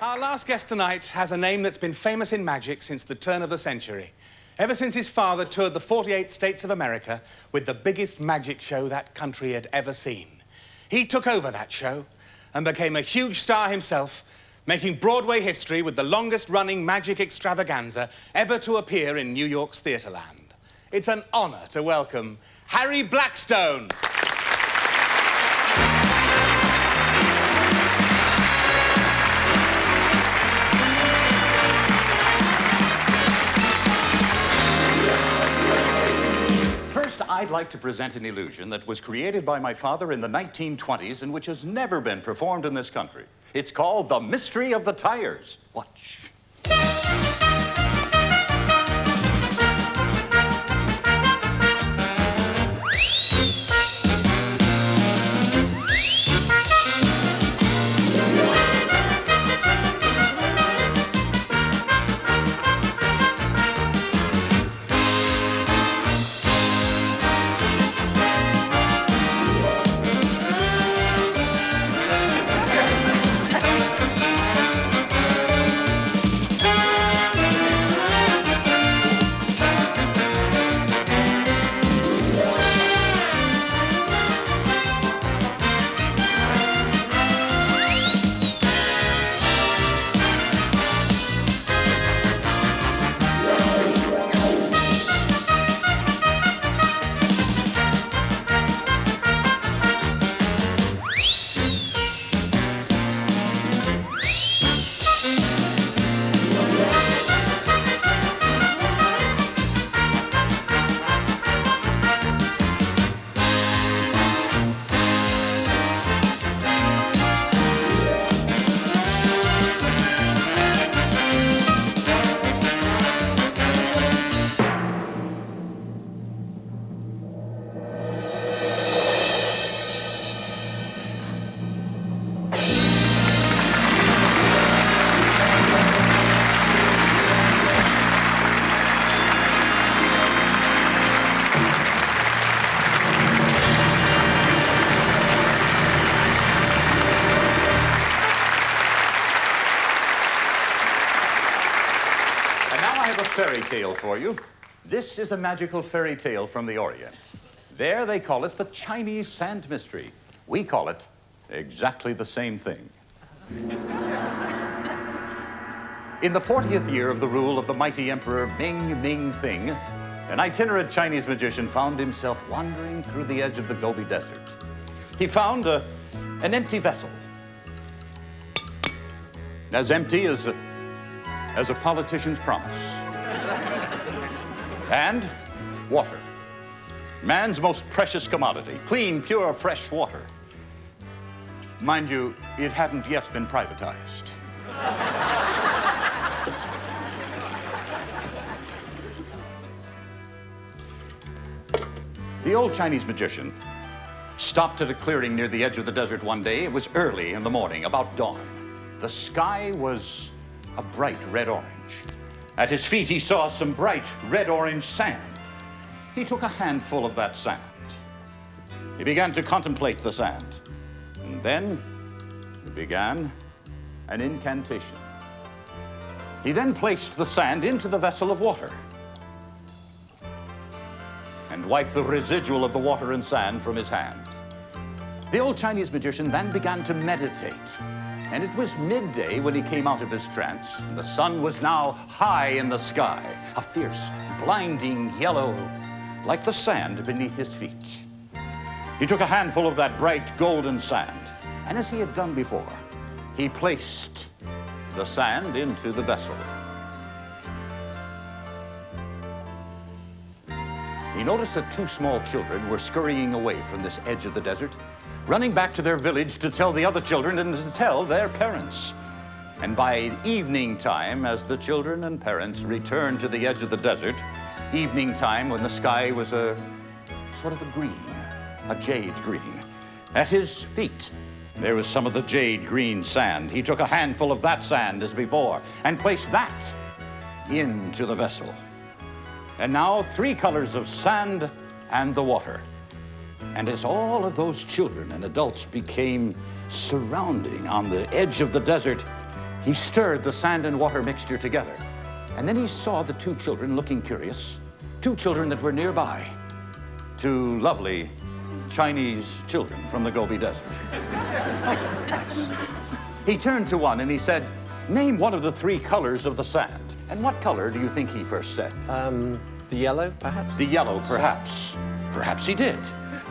Our last guest tonight has a name that's been famous in magic since the turn of the century. Ever since his father toured the 48 states of America with the biggest magic show that country had ever seen. He took over that show and became a huge star himself, making Broadway history with the longest-running magic extravaganza ever to appear in New York's Theatreland. It's an honor to welcome Harry Blackstone. I'd like to present an illusion that was created by my father in the 1920s and which has never been performed in this country. It's called The Mystery of the Tires. Watch. Fairy tale for you. This is a magical fairy tale from the Orient. There they call it the Chinese Sand Mystery. We call it exactly the same thing. In the 40th year of the rule of the mighty Emperor Ming Thing, an itinerant Chinese magician found himself wandering through the edge of the Gobi Desert. He found an empty vessel. As empty as a politician's promise. And water. Man's most precious commodity. Clean, pure, fresh water. Mind you, it hadn't yet been privatized. The old Chinese magician stopped at a clearing near the edge of the desert one day. It was early in the morning, about dawn. The sky was a bright red-orange. At his feet, he saw some bright red-orange sand. He took a handful of that sand. He began to contemplate the sand. And then he began an incantation. He then placed the sand into the vessel of water and wiped the residual of the water and sand from his hand. The old Chinese magician then began to meditate. And it was midday when he came out of his trance, and the sun was now high in the sky, a fierce, blinding yellow, like the sand beneath his feet. He took a handful of that bright golden sand, and as he had done before, he placed the sand into the vessel. He noticed that two small children were scurrying away from this edge of the desert, running back to their village to tell the other children and to tell their parents. And by evening time, as the children and parents returned to the edge of the desert, evening time when the sky was a sort of a green, a jade green. At his feet, there was some of the jade green sand. He took a handful of that sand as before and placed that into the vessel. And now 3 colors of sand and the water. And as all of those children and adults became surrounding on the edge of the desert, He stirred the sand and water mixture together, and then he saw the two children looking curious, two children that were nearby, two lovely Chinese children from the Gobi Desert. He turned to one and he said, "Name one of the three colors of the sand." And what color do you think he first said? The yellow, perhaps? The yellow, perhaps. Perhaps he did.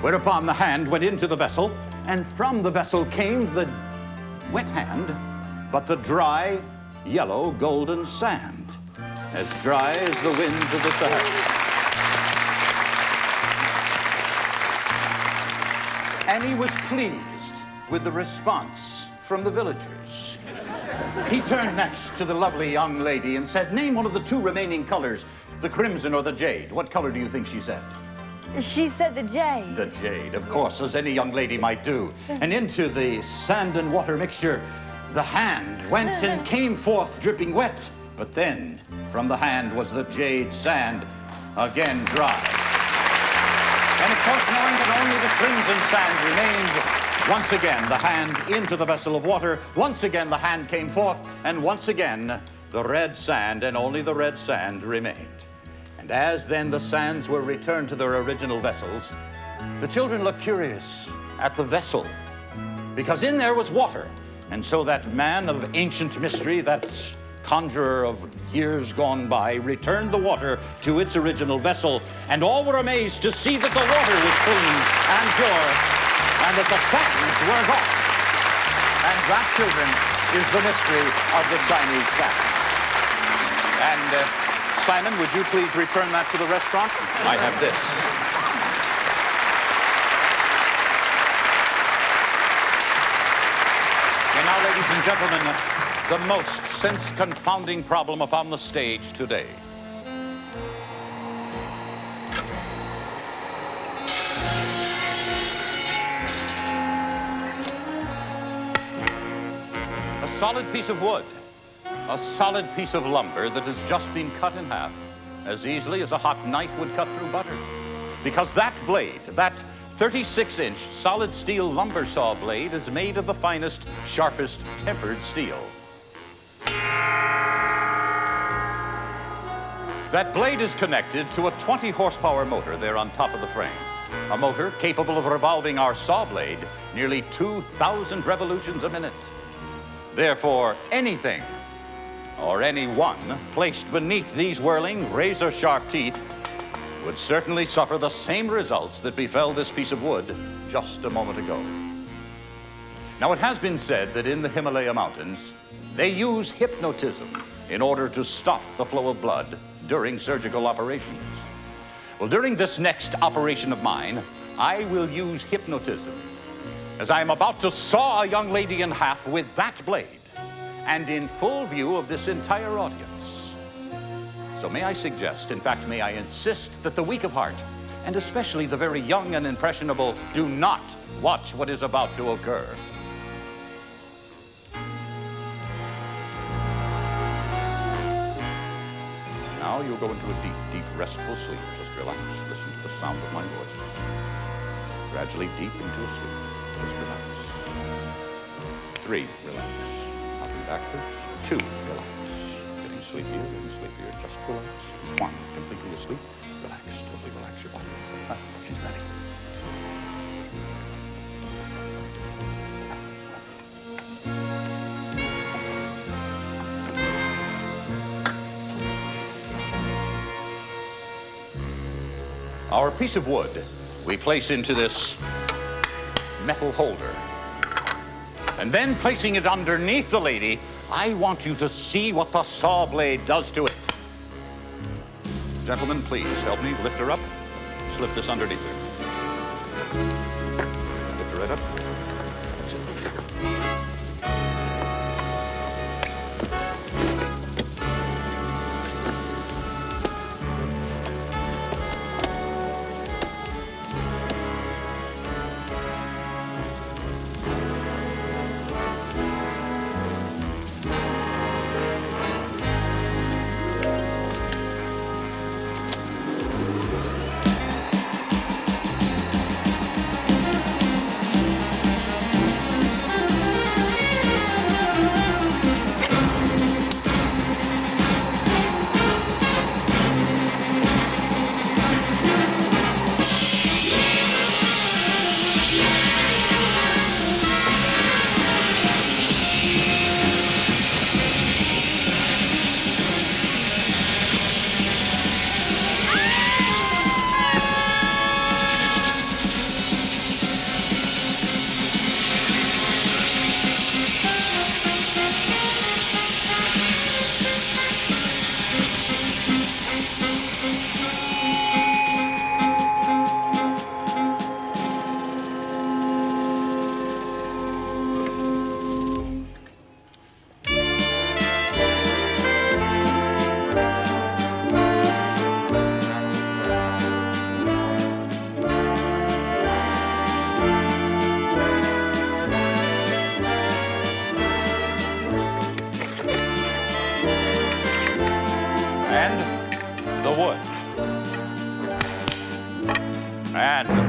Whereupon the hand went into the vessel, and from the vessel came the wet hand, but the dry, yellow, golden sand, as dry as the winds of the Sahara. And he was pleased with the response from the villagers. He turned next to the lovely young lady and said, "Name one of the two remaining colors, the crimson or the jade." What color do you think she said? She said the jade. The jade, of course, as any young lady might do. And into the sand and water mixture, the hand went and came forth dripping wet. But then, from the hand was the jade sand, again dry. And of course, knowing that only the crimson sand remained, once again the hand into the vessel of water, once again the hand came forth, and once again the red sand, and only the red sand remained. And as then the sands were returned to their original vessels, the children looked curious at the vessel, because in there was water. And so that man of ancient mystery, that conjurer of years gone by, returned the water to its original vessel, and all were amazed to see that the water was clean and pure, and that the sands were gone. And that, children, is the mystery of the Chinese sand. And Simon, would you please return that to the restaurant? I have this. And now, ladies and gentlemen, the most sense-confounding problem upon the stage today. A solid piece of wood, a solid piece of lumber that has just been cut in half as easily as a hot knife would cut through butter. Because that blade, that 36-inch solid steel lumber saw blade, is made of the finest, sharpest tempered steel. That blade is connected to a 20-horsepower motor there on top of the frame. A motor capable of revolving our saw blade nearly 2,000 revolutions a minute. Therefore, anything or anyone placed beneath these whirling, razor-sharp teeth would certainly suffer the same results that befell this piece of wood just a moment ago. Now, it has been said that in the Himalaya mountains, they use hypnotism in order to stop the flow of blood during surgical operations. Well, during this next operation of mine, I will use hypnotism, as I am about to saw a young lady in half with that blade, and in full view of this entire audience. So may I suggest, in fact, may I insist, that the weak of heart, and especially the very young and impressionable, do not watch what is about to occur. Now you'll go into a deep, deep, restful sleep. Just relax. Listen to the sound of my voice. Gradually deep into a sleep. Just relax. 3, relax. Hopping backwards. 2, relax. Getting sleepier, just relax. 1, completely asleep. Relax, totally relax your body. She's ready. Our piece of wood we place into this metal holder. And then placing it underneath the lady, I want you to see what the saw blade does to it. Gentlemen, please help me lift her up. Slip this underneath her. Lift her right up. That's it.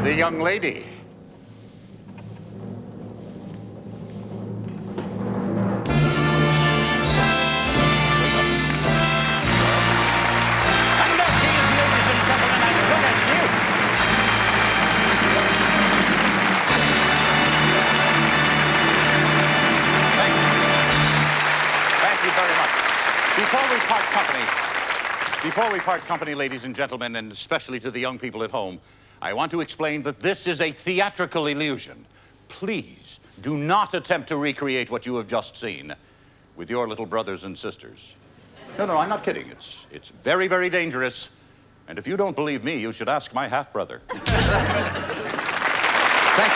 the young lady. And as she is, ladies and gentlemen, as good as new. Thank you very much. Before we part company, ladies and gentlemen, and especially to the young people at home, I want to explain that this is a theatrical illusion. Please do not attempt to recreate what you have just seen with your little brothers and sisters. No, I'm not kidding. It's very, very dangerous. And if you don't believe me, you should ask my half-brother. Thank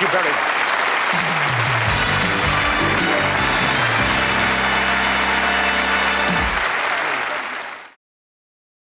you very much.